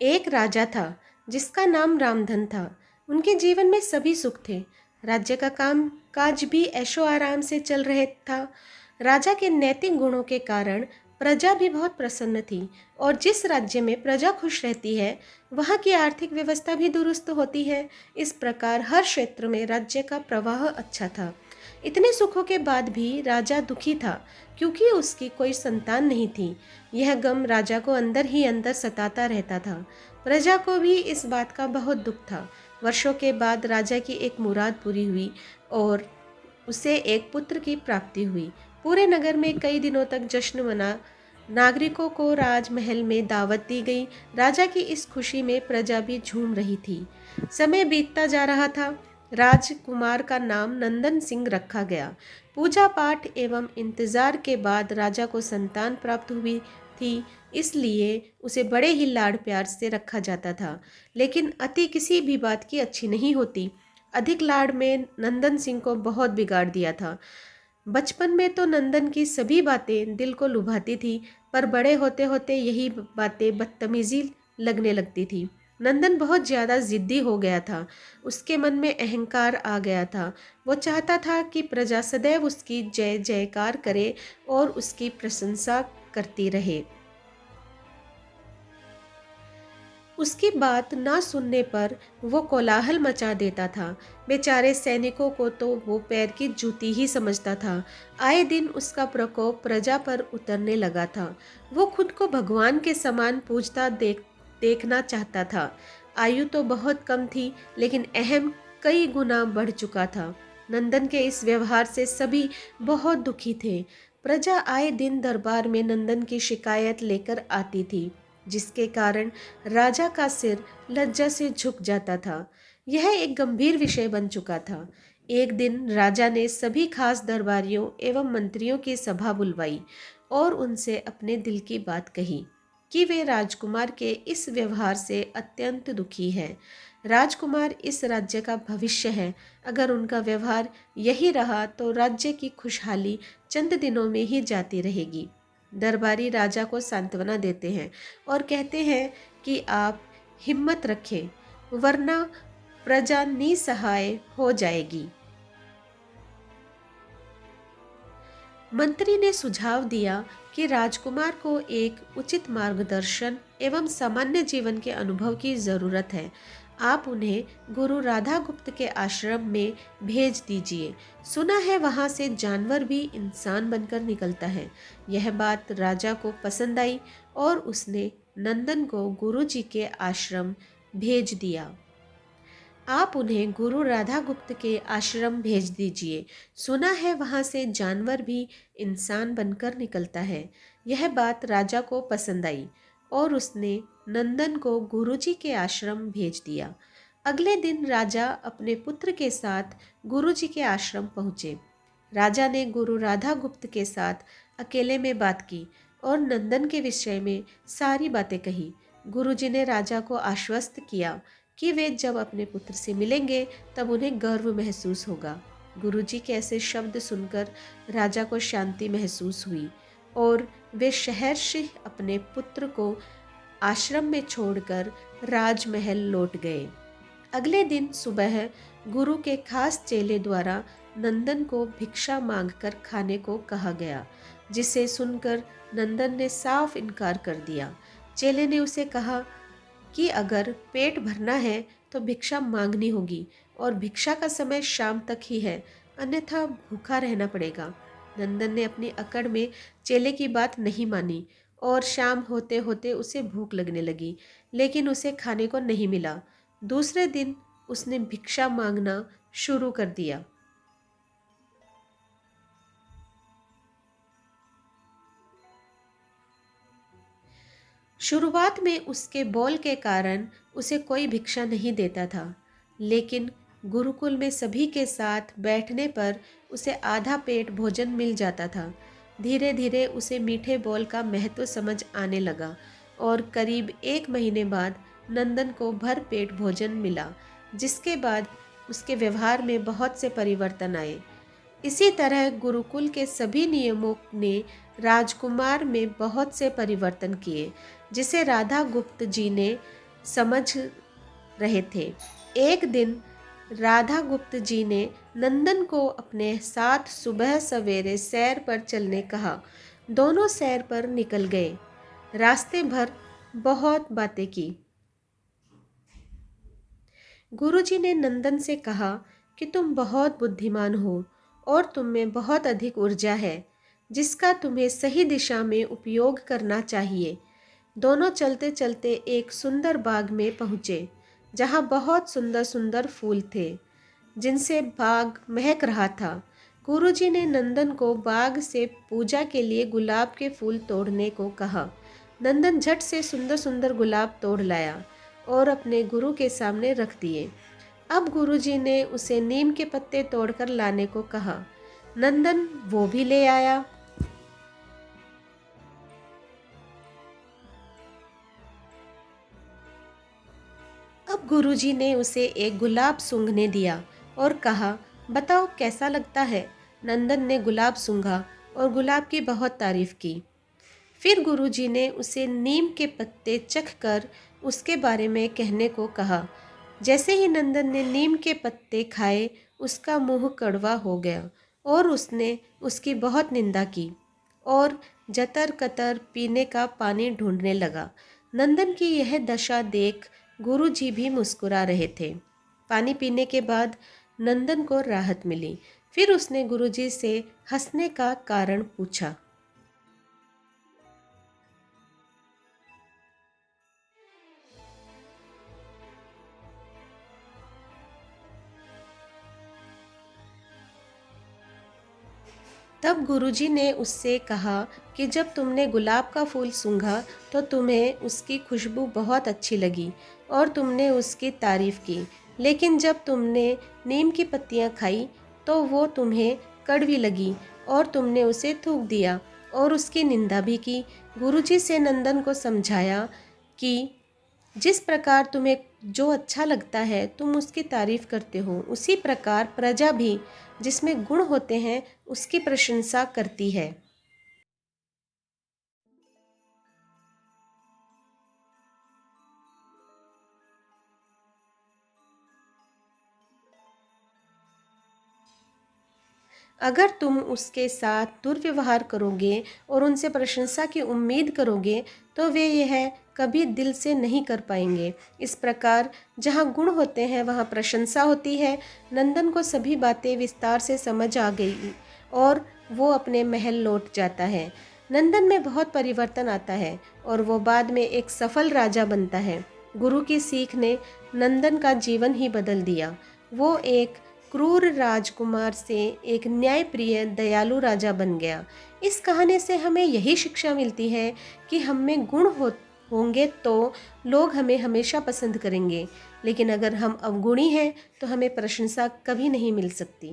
एक राजा था जिसका नाम रामधन था। उनके जीवन में सभी सुख थे। राज्य का काम काज भी ऐशो आराम से चल रहे था। राजा के नैतिक गुणों के कारण प्रजा भी बहुत प्रसन्न थी और जिस राज्य में प्रजा खुश रहती है वहाँ की आर्थिक व्यवस्था भी दुरुस्त होती है। इस प्रकार हर क्षेत्र में राज्य का प्रवाह अच्छा था। इतने सुखों के बाद भी राजा दुखी था क्योंकि उसकी कोई संतान नहीं थी। यह गम राजा को अंदर ही अंदर सताता रहता था। प्रजा को भी इस बात का बहुत दुख था। वर्षों के बाद राजा की एक मुराद पूरी हुई और उसे एक पुत्र की प्राप्ति हुई। पूरे नगर में कई दिनों तक जश्न मना। नागरिकों को राजमहल में दावत दी गई। राजा की इस खुशी में प्रजा भी झूम रही थी। समय बीतता जा रहा था। राजकुमार का नाम नंदन सिंह रखा गया। पूजा पाठ एवं इंतजार के बाद राजा को संतान प्राप्त हुई थी, इसलिए उसे बड़े ही लाड़ प्यार से रखा जाता था। लेकिन अति किसी भी बात की अच्छी नहीं होती। अधिक लाड़ में नंदन सिंह को बहुत बिगाड़ दिया था। बचपन में तो नंदन की सभी बातें दिल को लुभाती थी, पर बड़े होते होते यही बातें बदतमीजी लगने लगती थी। नंदन बहुत ज़्यादा जिद्दी हो गया था। उसके मन में अहंकार आ गया था। वो चाहता था कि प्रजा सदैव उसकी जय जयकार करे और उसकी प्रशंसा करती रहे। उसकी बात ना सुनने पर वो कोलाहल मचा देता था। बेचारे सैनिकों को तो वो पैर की जूती ही समझता था। आए दिन उसका प्रकोप प्रजा पर उतरने लगा था। वो खुद को भगवान के समान पूजता देखना चाहता था। आयु तो बहुत कम थी, लेकिन अहम कई गुना बढ़ चुका था। नंदन के इस व्यवहार से सभी बहुत दुखी थे। प्रजा आए दिन दरबार में नंदन की शिकायत लेकर आती थी, जिसके कारण राजा का सिर लज्जा से झुक जाता था। यह एक गंभीर विषय बन चुका था। एक दिन राजा ने सभी खास दरबारियों एवं मंत्रियों की सभा बुलवाई और उनसे अपने दिल की बात कही कि वे राजकुमार के इस व्यवहार से अत्यंत दुखी हैं। राजकुमार इस राज्य का भविष्य है। अगर उनका व्यवहार यही रहा तो राज्य की खुशहाली चंद दिनों में ही जाती रहेगी। दरबारी राजा को सांत्वना देते हैं और कहते हैं कि आप हिम्मत रखें, वरना प्रजा निसहाय हो जाएगी। मंत्री ने सुझाव दिया कि राजकुमार को एक उचित मार्गदर्शन एवं सामान्य जीवन के अनुभव की जरूरत है। आप उन्हें गुरु राधा गुप्त के आश्रम में भेज दीजिए। सुना है वहां से जानवर भी इंसान बनकर निकलता है। यह बात राजा को पसंद आई और उसने नंदन को गुरु जी के आश्रम भेज दिया। आप उन्हें गुरु राधा गुप्त के आश्रम भेज दीजिए। सुना है वहां से जानवर भी इंसान बनकर निकलता है। यह बात राजा को पसंद आई और उसने नंदन को गुरुजी के आश्रम भेज दिया। अगले दिन राजा अपने पुत्र के साथ गुरुजी के आश्रम पहुँचे। राजा ने गुरु राधा गुप्त के साथ अकेले में बात की और नंदन के विषय में सारी बातें कही। गुरुजी ने राजा को आश्वस्त किया कि वे जब अपने पुत्र से मिलेंगे तब उन्हें गर्व महसूस होगा। गुरुजी के ऐसे शब्द सुनकर राजा को शांति महसूस हुई और वे शहर से अपने पुत्र को आश्रम में छोड़कर राजमहल लौट गए। अगले दिन सुबह गुरु के खास चेले द्वारा नंदन को भिक्षा मांगकर खाने को कहा गया, जिसे सुनकर नंदन ने साफ इनकार कर दिया। चेले ने उसे कहा कि अगर पेट भरना है तो भिक्षा मांगनी होगी और भिक्षा का समय शाम तक ही है, अन्यथा भूखा रहना पड़ेगा। नंदन ने अपनी अकड़ में चेले की बात नहीं मानी और शाम होते होते उसे भूख लगने लगी, लेकिन उसे खाने को नहीं मिला। दूसरे दिन उसने भिक्षा मांगना शुरू कर दिया। शुरुआत में उसके बोल के कारण उसे कोई भिक्षा नहीं देता था, लेकिन गुरुकुल में सभी के साथ बैठने पर उसे आधा पेट भोजन मिल जाता था। धीरे धीरे उसे मीठे बोल का महत्व समझ आने लगा और करीब 1 महीने बाद नंदन को भर पेट भोजन मिला, जिसके बाद उसके व्यवहार में बहुत से परिवर्तन आए। इसी तरह गुरुकुल के सभी नियमों ने राजकुमार में बहुत से परिवर्तन किए, जिसे राधा गुप्त जी ने समझ रहे थे। एक दिन राधा गुप्त जी ने नंदन को अपने साथ सुबह सवेरे सैर पर चलने कहा। दोनों सैर पर निकल गए। रास्ते भर बहुत बातें की। गुरुजी ने नंदन से कहा कि तुम बहुत बुद्धिमान हो और तुम में बहुत अधिक ऊर्जा है, जिसका तुम्हें सही दिशा में उपयोग करना चाहिए। दोनों चलते चलते एक सुंदर बाग में पहुँचे, जहाँ बहुत सुंदर सुंदर फूल थे, जिनसे बाग महक रहा था। गुरुजी ने नंदन को बाग से पूजा के लिए गुलाब के फूल तोड़ने को कहा। नंदन झट से सुंदर सुंदर गुलाब तोड़ लाया और अपने गुरु के सामने रख दिए। अब गुरुजी ने उसे नीम के पत्ते तोड़कर लाने को कहा। नंदन वो भी ले आया। अब गुरुजी ने उसे एक गुलाब सूंघने दिया और कहा, बताओ कैसा लगता है। नंदन ने गुलाब सूंघा और गुलाब की बहुत तारीफ की। फिर गुरुजी ने उसे नीम के पत्ते चखकर उसके बारे में कहने को कहा। जैसे ही नंदन ने नीम के पत्ते खाए, उसका मुंह कड़वा हो गया और उसने उसकी बहुत निंदा की और जतर कतर पीने का पानी ढूंढने लगा। नंदन की यह दशा देख गुरुजी भी मुस्कुरा रहे थे। पानी पीने के बाद नंदन को राहत मिली। फिर उसने गुरुजी से हंसने का कारण पूछा। तब गुरुजी ने उससे कहा कि जब तुमने गुलाब का फूल सूंघा तो तुम्हें उसकी खुशबू बहुत अच्छी लगी और तुमने उसकी तारीफ़ की, लेकिन जब तुमने नीम की पत्तियां खाई तो वो तुम्हें कड़वी लगी और तुमने उसे थूक दिया और उसकी निंदा भी की। गुरुजी से नंदन को समझाया कि जिस प्रकार तुम्हें जो अच्छा लगता है तुम उसकी तारीफ करते हो, उसी प्रकार प्रजा भी जिसमें गुण होते हैं उसकी प्रशंसा करती है। अगर तुम उसके साथ दुर्व्यवहार करोगे और उनसे प्रशंसा की उम्मीद करोगे तो वे यह कभी दिल से नहीं कर पाएंगे। इस प्रकार जहाँ गुण होते हैं वहाँ प्रशंसा होती है। नंदन को सभी बातें विस्तार से समझ आ गई और वो अपने महल लौट जाता है। नंदन में बहुत परिवर्तन आता है और वो बाद में एक सफल राजा बनता है। गुरु की सीख ने नंदन का जीवन ही बदल दिया। वो एक क्रूर राजकुमार से एक न्यायप्रिय दयालु राजा बन गया। इस कहानी से हमें यही शिक्षा मिलती है कि हम में गुण होंगे तो लोग हमें हमेशा पसंद करेंगे, लेकिन अगर हम अवगुणी हैं तो हमें प्रशंसा कभी नहीं मिल सकती।